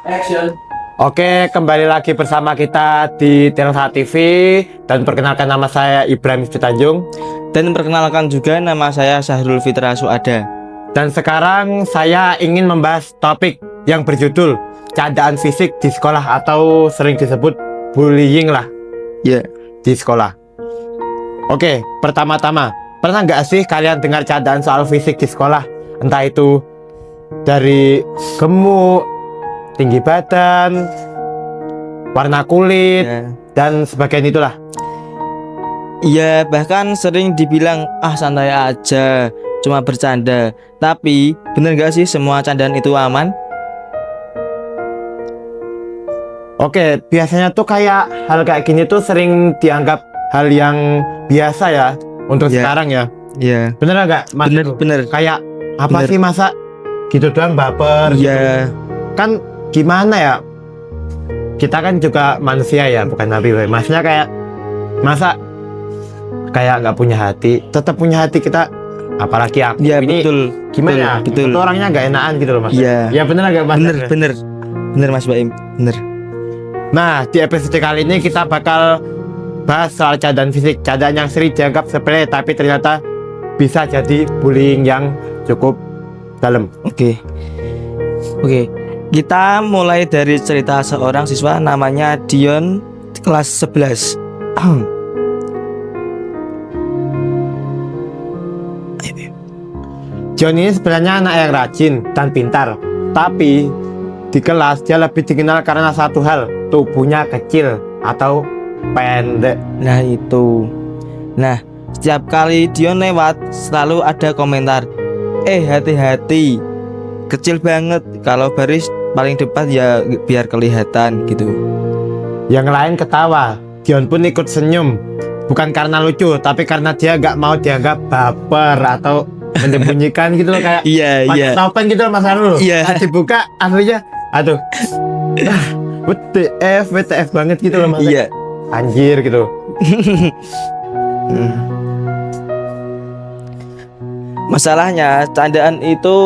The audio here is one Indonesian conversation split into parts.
Action. Oke, kembali lagi bersama kita di Telsa TV. Dan perkenalkan, nama saya Ibrahim Tanjung. Dan perkenalkan juga, nama saya Syahrul Fitra Suada. Dan sekarang saya ingin membahas topik yang berjudul keadaan fisik di sekolah, atau sering disebut bullying lah Ya. di sekolah. Oke, pertama-tama, pernah nggak sih kalian dengar keadaan soal fisik di sekolah? Entah itu dari gemuk, tinggi badan, warna kulit, Ya. dan sebagainya itulah. Iya, bahkan sering dibilang santai aja, cuma bercanda. Tapi bener gak sih semua candaan itu aman? Oke, biasanya tuh kayak hal kayak gini tuh sering dianggap hal yang biasa ya untuk Ya. sekarang ya. Iya. Bener nggak, Mas? Bener. Kayak apa Bener. sih, masa gitu doang baper? Iya. Kan gimana ya? Kita kan juga manusia ya, bukan nabi. Maksudnya kayak masa kayak nggak punya hati, tetap punya hati kita. Apalagi aku Iya, ini betul. gimana? Betul. Itu orangnya nggak enakan gitu loh, Mas. Iya. Ya bener nggak, Mas? Bener. Bener Mas Baim. Bener. Nah, di episode kali ini kita bakal bahas soal keadaan fisik. Keadaan yang sering dianggap sepele, tapi ternyata bisa jadi bullying yang cukup dalam. Oke. Kita mulai dari cerita seorang siswa namanya Dion, kelas 11. John ini sebenarnya anak yang rajin dan pintar, tapi di kelas dia lebih dikenal karena satu hal, tubuhnya kecil atau pendek. Nah itu. Nah, setiap kali Dion lewat selalu ada komentar, hati-hati, kecil banget. Kalau baris paling depan ya biar kelihatan gitu. Yang lain ketawa, Dion pun ikut senyum. Bukan karena lucu, tapi karena dia gak mau dianggap baper atau menyembunyikan gitu loh, kayak Iya. pakai topeng gitu loh, Mas Arul. Iya. Nah, dibuka aslinya, aduh, WTF banget gitu loh, Mas. Iya. Anjir gitu. Masalahnya candaan itu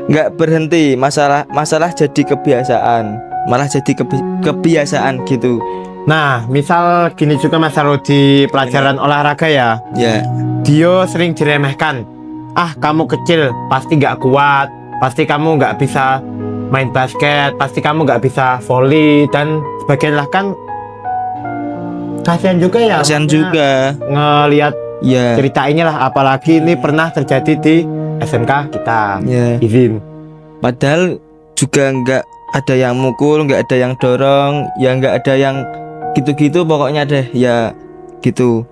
nggak berhenti. Masalah jadi kebiasaan, malah jadi kebiasaan gitu. Nah, misal gini juga, Mas Arul, di pelajaran olahraga ya, Ya. Dio sering diremehkan. Kamu kecil, pasti gak kuat, pasti kamu gak bisa main basket, pasti kamu gak bisa volley dan sebagainya lah. Kan kasihan juga ya, Kasihan maksudnya juga. ngelihat Ya. cerita ini lah. Apalagi ini pernah terjadi di SMK kita. Ya. Izin. Padahal juga nggak ada yang mukul, nggak ada yang dorong, ya nggak ada yang gitu-gitu pokoknya deh ya gitu.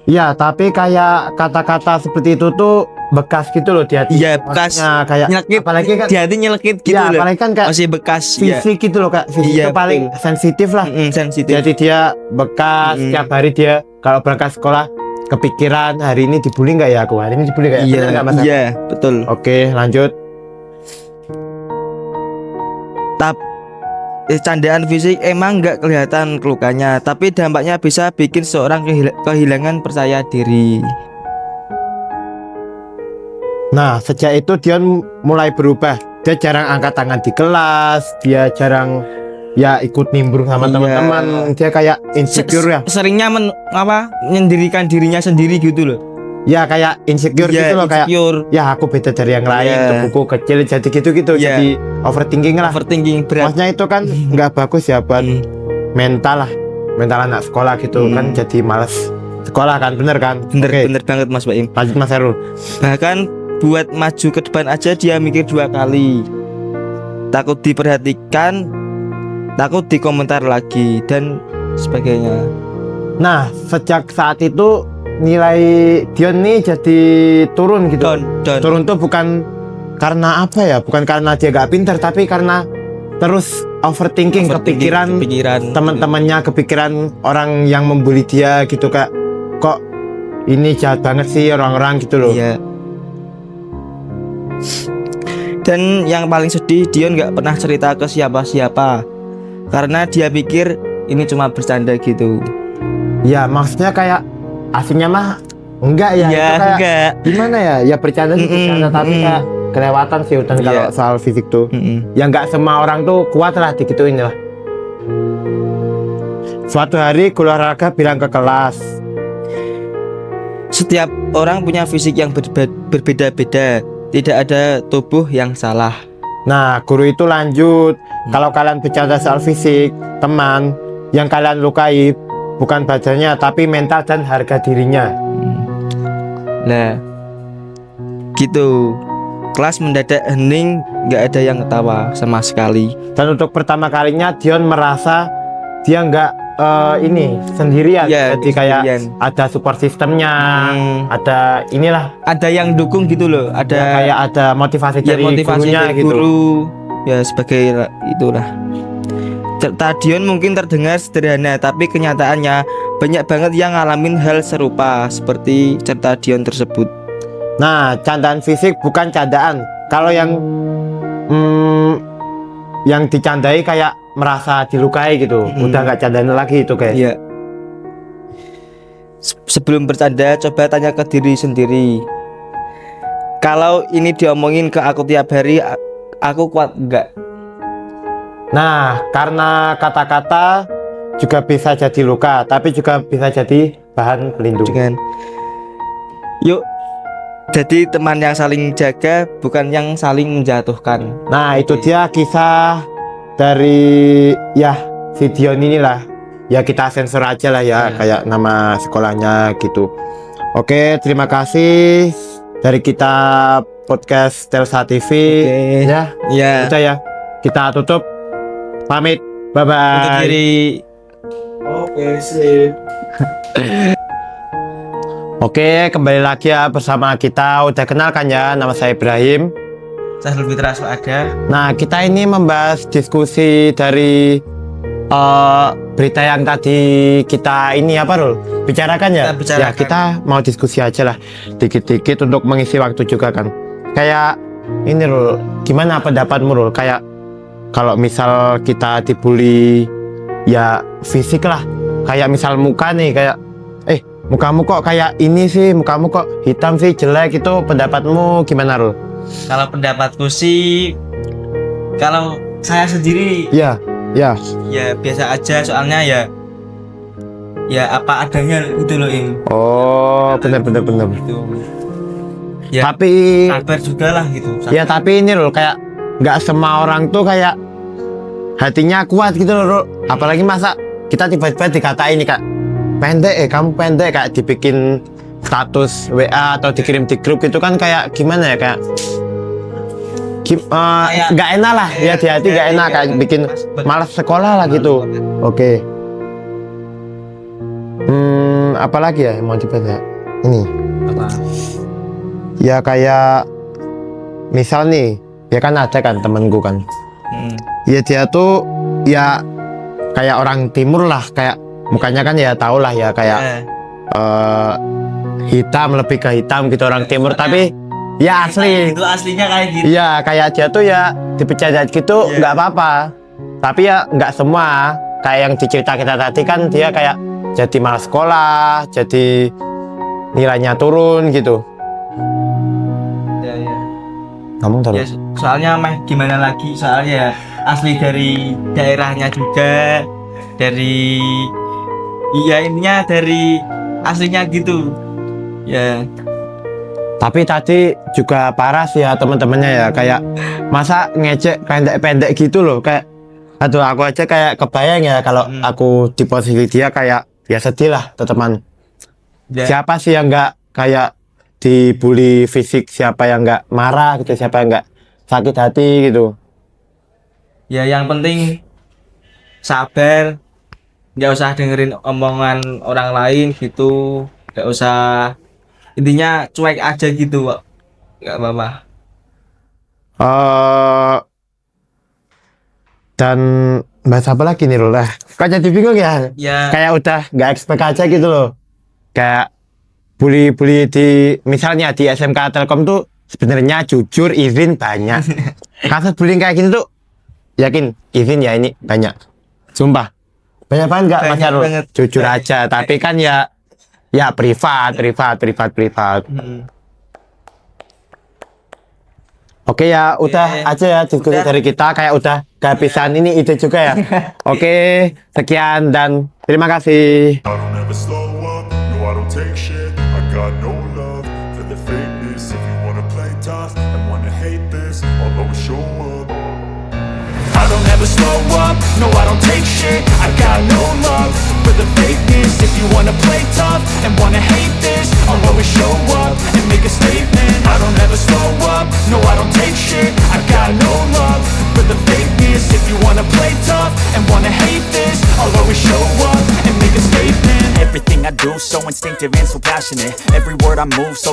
Ya, tapi kayak kata-kata seperti itu tuh bekas gitu loh di hati. Iya, bekas. Maksudnya kayak Nyelekit, apalagi kan di hati nyelekit gitu ya, loh. apalagi kan kayak Masih bekas ya. fisik gitu loh, Kak. Fisik Iya, itu paling sensitif lah. Sensitif. Jadi dia bekas, setiap hari dia kalau berangkat sekolah kepikiran, hari ini dibully nggak ya aku, hari ini dibully nggak ya. Bener nggak, Mas? Iya, betul. Oke, lanjut. Candaan fisik emang nggak kelihatan kelukanya, tapi dampaknya bisa bikin seorang kehilangan percaya diri. Nah, sejak itu Dion mulai berubah. Dia jarang angkat tangan di kelas, dia jarang ya ikut nimbrung sama Iya. teman-teman. Dia kayak insecure ya. Seringnya menyendirikan dirinya sendiri gitu loh. Ya kayak insecure Iya, gitu loh, kayak insecure, ya aku beda dari yang lain, Iya. tubuhku kecil, jadi gitu-gitu, Iya. jadi overthinking lah. overthinking berat. Maksudnya itu kan nggak bagus ya buat mental lah, mental anak sekolah gitu kan, jadi males sekolah kan, bener kan? Oke, Bener banget Mas Baim. lanjut Mas Herul. Bahkan buat maju ke depan aja dia mikir 2 kali. Takut diperhatikan, takut dikomentar lagi dan sebagainya. Nah, sejak saat itu nilai Dion nih jadi turun gitu. Down. Turun tuh bukan karena apa ya, bukan karena dia gak pintar, tapi karena terus overthinking, kepikiran teman-temannya, kepikiran orang yang membuli dia gitu, kak. Kok ini jahat banget sih orang-orang gitu loh. Iya. Dan yang paling sedih, Dion nggak pernah cerita ke siapa-siapa karena dia pikir ini cuma bercanda gitu. Ya maksudnya kayak aslinya mah enggak ya, Ya itu kayak enggak. gimana ya, ya bercanda sih bercanda, tapi kayak kelewatan sih Udan kalau soal fisik tuh. Ya nggak semua orang tuh kuat lah digituin lah. Suatu hari guru olahraga bilang ke kelas, setiap orang punya fisik yang berbeda-beda, tidak ada tubuh yang salah. Nah, guru itu lanjut, kalau kalian bercanda soal fisik, teman, yang kalian lukai bukan badannya, tapi mental dan harga dirinya. Nah, gitu. Kelas mendadak hening, nggak ada yang ketawa sama sekali. Dan untuk pertama kalinya Dion merasa dia nggak ini sendirian, Ya, jadi kayak sendirian. ada support sistemnya, ada inilah, Ada yang dukung gitu loh, ada ya, kayak ada motivasi ya, dari motivasi gurunya dari gitu. guru, ya sebagai itulah. Cerita Dion mungkin terdengar sederhana, tapi kenyataannya banyak banget yang ngalamin hal serupa seperti cerita Dion tersebut. Nah, candaan fisik bukan candaan. Kalau yang dicandai kayak merasa dilukai gitu, udah nggak candaan lagi itu guys. Iya. Sebelum bercanda, coba tanya ke diri sendiri. Kalau ini diomongin ke aku tiap hari, aku kuat enggak? Nah, karena kata-kata juga bisa jadi luka, tapi juga bisa jadi bahan pelindung. Dengan yuk, jadi teman yang saling jaga, bukan yang saling menjatuhkan. Nah, itu dia kisah dari ya si Dion inilah. Ya kita sensor aja lah ya, kayak nama sekolahnya gitu. Oke, terima kasih dari kita podcast Telsa TV. Ya, Ya. udah ya. Kita tutup. Pamit. Bye bye. Untuk diri. Oke, sip. Oke, kembali lagi ya bersama kita. Udah kenal kan ya, nama saya Ibrahim. Saya lebih terasa ada. Nah, kita ini membahas diskusi dari berita yang tadi kita ini apa Rul? Bicarakan ya? Kita bicarakan. Ya, kita mau diskusi aja lah dikit-dikit untuk mengisi waktu juga kan. Kayak ini Rul, gimana pendapatmu Rul? Kayak kalau misal kita dibully ya fisik lah. Kayak misal muka nih, kayak mukamu kok kayak ini sih, mukamu kok hitam sih, jelek, itu pendapatmu gimana Rul? Kalau pendapatku sih, kalau saya sendiri Ya, ya. ya biasa aja, soalnya ya apa adanya gitu loh Im. Oh, bener. Gitu. Ya, Tapi sabar juga lah gitu. ya tapi ini loh, kayak nggak semua orang tuh kayak hatinya kuat gitu loh Rul. Apalagi masa kita tiba-tiba dikatain nih kak, pendek kamu pendek, kayak dibikin status WA atau dikirim di grup gitu kan, kayak gimana ya, kayak nggak enak lah ya, di hati nggak enak, kayak bikin malas sekolah lah gitu. Oke. Apalagi ya yang mau dibahas ya? Ini Apa? ya kayak misal nih, ya kan ada kan temenku kan, ya dia tuh ya kayak orang timur lah, kayak mukanya kan ya tau lah ya, kayak hitam, lebih ke hitam gitu, orang timur, tapi ya asli Itu aslinya kayak gitu. iya, kayak dia tuh ya dipercaya gitu nggak apa-apa, tapi ya nggak semua. Kayak yang dicerita kita tadi kan, dia kayak jadi malas sekolah, jadi nilainya turun gitu. Ya. Ngomong Ya, terus. soalnya gimana lagi, soalnya ya asli dari daerahnya juga, dari intinya dari aslinya gitu ya. Tapi tadi juga parah sih ya teman-temannya ya, kayak masa ngecek pendek-pendek gitu loh, kayak aduh, aku aja kayak kebayang ya kalau aku di posisi dia, kayak ya sedih lah teman. Ya. Siapa sih yang nggak kayak dibully fisik, siapa yang nggak marah gitu, siapa yang nggak sakit hati gitu. Ya yang penting sabar, nggak usah dengerin omongan orang lain gitu, nggak usah, intinya cuek aja gitu kok, nggak apa-apa. Dan bahas apa lagi nih Rul? Kok jadi bingung ya? Ya. Kayak udah nggak expect aja gitu loh. Kayak bully di misalnya di SMK Telkom tuh sebenarnya jujur izin banyak. Kasus bullying kayak gini tuh yakin izin ya ini banyak. Sumpah. Banyak banget nggak Mas Yarul? Jujur aja, tapi kan ya privat. Oke ya, udah aja ya diskusi Udah. dari kita, kayak udah kehabisan ini ide juga ya. Oke, sekian dan terima kasih. I don't ever slow up, no I don't take shit. I got no love for the fakeness. If you wanna play tough and wanna hate this, I'll always show up. I don't ever slow up, no I don't take shit. I got no love for the fakeness. If you wanna play tough and wanna hate this, I'll always show up and make a statement. I don't ever slow up, no I don't take shit. I got no love for the fakeness. If you wanna play tough and wanna hate this, I'll always show up and make a statement. Everything I do so instinctive and so passionate. Every word I move so